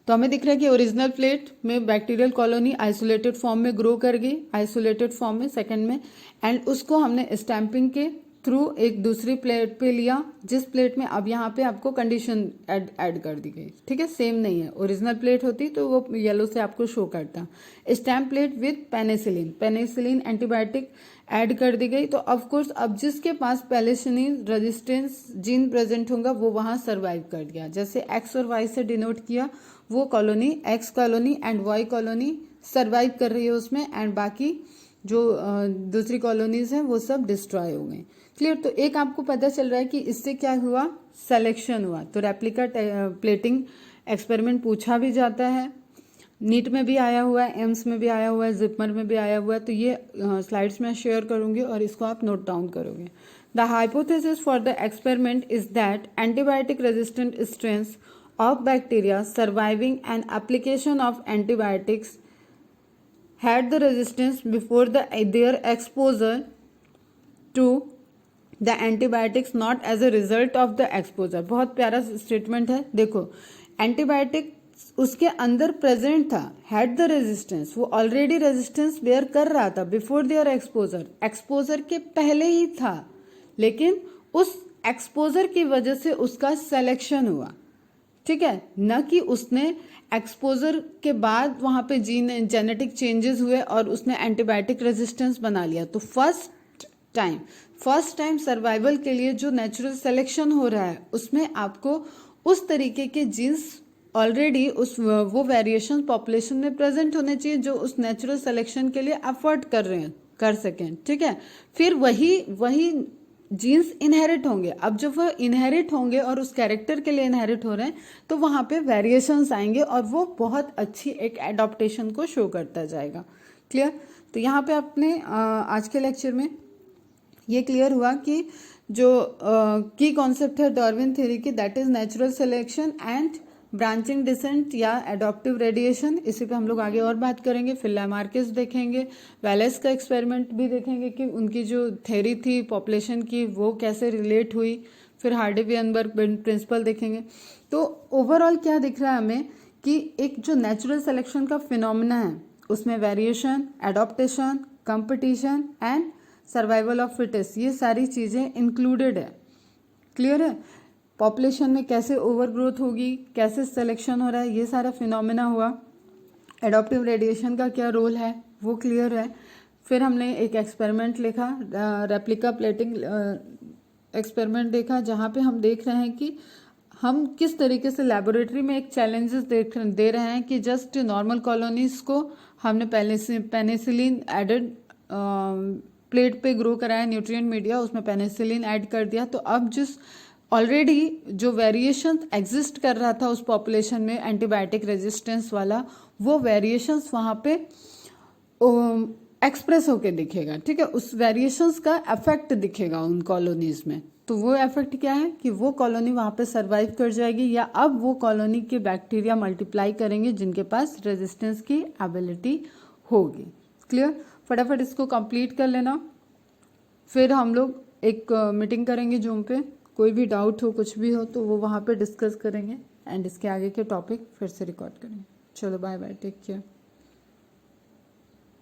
तो हमें दिख रहा है कि ओरिजिनल प्लेट में बैक्टीरियल कॉलोनी आइसोलेटेड फॉर्म में ग्रो कर गई, आइसोलेटेड फॉर्म में सेकंड में, एंड उसको हमने स्टैंपिंग के थ्रू एक दूसरी प्लेट पे लिया, जिस प्लेट में अब यहाँ पे आपको कंडीशन ऐड कर दी गई, ठीक है। सेम नहीं है, ओरिजिनल प्लेट होती तो वो येलो से आपको शो करता। Stamp plate with penicillin antibiotic add कर दी गई। तो ऑफकोर्स अब जिसके पास पेनिसिलिन रेजिस्टेंस जीन प्रेजेंट होगा वो वहां सर्वाइव कर गया। जैसे एक्स और वाई से डिनोट किया, वो colony X colony and Y colony survive कर रही है उसमें, एंड बाकी जो दूसरी कॉलोनीज हैं वो सब डिस्ट्रॉय हो गई। क्लियर? तो एक आपको पता चल रहा है कि इससे क्या हुआ? सिलेक्शन हुआ। तो रेप्लिका प्लेटिंग एक्सपेरिमेंट पूछा भी जाता है, नीट में भी आया हुआ है, एम्स में भी आया हुआ है, जिपमर में भी आया हुआ है। तो ये स्लाइड्स में शेयर करूंगी और इसको आप नोट डाउन करोगे। The hypothesis for the experiment is that antibiotic resistant strains of bacteria surviving an application of antibiotics had the resistance before their exposure to the antibiotics, not as a result of the exposure। बहुत प्यारा स्टेटमेंट है। देखो, एंटीबायोटिक उसके अंदर प्रेजेंट था, had the resistance, वो ऑलरेडी रेजिस्टेंस बेयर कर रहा था बिफोर देयर एक्सपोजर, एक्सपोजर के पहले ही था, लेकिन उस एक्सपोजर की वजह से उसका सिलेक्शन हुआ, ठीक है, न कि उसने एक्सपोजर के बाद वहां पे जेनेटिक चेंजेस हुए और उसने एंटीबायोटिक रेजिस्टेंस बना लिया। तो फर्स्ट टाइम सर्वाइवल के लिए जो नेचुरल सिलेक्शन हो रहा है उसमें आपको उस तरीके के जीन्स ऑलरेडी वो वेरिएशन पॉपुलेशन में प्रेजेंट होने चाहिए जो उस नेचुरल सिलेक्शन के लिए एफर्ट कर सकें, ठीक है। फिर वही जीन्स इनहेरिट होंगे। अब जब वो इनहेरिट होंगे और उस कैरेक्टर के लिए इनहेरिट हो रहे हैं तो वहां पे वेरिएशंस आएंगे और वो बहुत अच्छी एक एडॉप्टेशन को शो करता जाएगा। क्लियर? तो यहाँ पे अपने आज के लेक्चर में ये क्लियर हुआ कि जो की कॉन्सेप्ट है डार्विन थ्योरी की, that is natural selection and branching descent या एडॉप्टिव रेडिएशन। इसी पे हम लोग आगे और बात करेंगे। फिर लैमार्किस देखेंगे, वैलेस का एक्सपेरिमेंट भी देखेंगे कि उनकी जो थ्योरी थी पॉपुलेशन की वो कैसे रिलेट हुई। फिर हार्डी-वेइनबर्ग प्रिंसिपल देखेंगे। तो ओवरऑल क्या दिख रहा है हमें कि एक जो नेचुरल सिलेक्शन का फिनोमिना है उसमें variation, adaptation, competition and survival of fittest, ये सारी चीजें इंक्लूडेड है। क्लियर है? पॉपुलेशन में कैसे ओवर ग्रोथ होगी, कैसे सिलेक्शन हो रहा है, ये सारा फिनोमेना हुआ। एडॉप्टिव रेडिएशन का क्या रोल है वो क्लियर है। फिर हमने एक एक्सपेरिमेंट लिखा, रेप्लिका प्लेटिंग एक्सपेरिमेंट देखा, जहाँ पे हम देख रहे हैं कि हम किस तरीके से लेबोरेटरी में एक चैलेंजेस दे रहे हैं कि जस्ट नॉर्मल कॉलोनीज को हमने पहले से पेनिसिलिन एडेड प्लेट पे ग्रो कराया, न्यूट्रिएंट मीडिया, उसमें पेनिसिलिन ऐड कर दिया। तो अब जिस ऑलरेडी जो वेरिएशन एग्जिस्ट कर रहा था उस पॉपुलेशन में एंटीबायोटिक रेजिस्टेंस वाला, वो वेरिएशंस वहां पे एक्सप्रेस होके दिखेगा, ठीक है। उस वेरिएशंस का इफेक्ट दिखेगा उन कॉलोनीज में। तो वो इफेक्ट क्या है कि वो कॉलोनी वहां पे सरवाइव कर जाएगी, या अब वो कॉलोनी के बैक्टीरिया मल्टीप्लाई करेंगे जिनके पास रेजिस्टेंस की एबिलिटी होगी। क्लियर? फटाफट इसको कंप्लीट कर लेना। फिर हम लोग एक मीटिंग करेंगे जूम पे। कोई भी डाउट हो, कुछ भी हो तो वो वहाँ पे डिस्कस करेंगे एंड इसके आगे के टॉपिक फिर से रिकॉर्ड करेंगे। चलो बाय बाय, टेक केयर।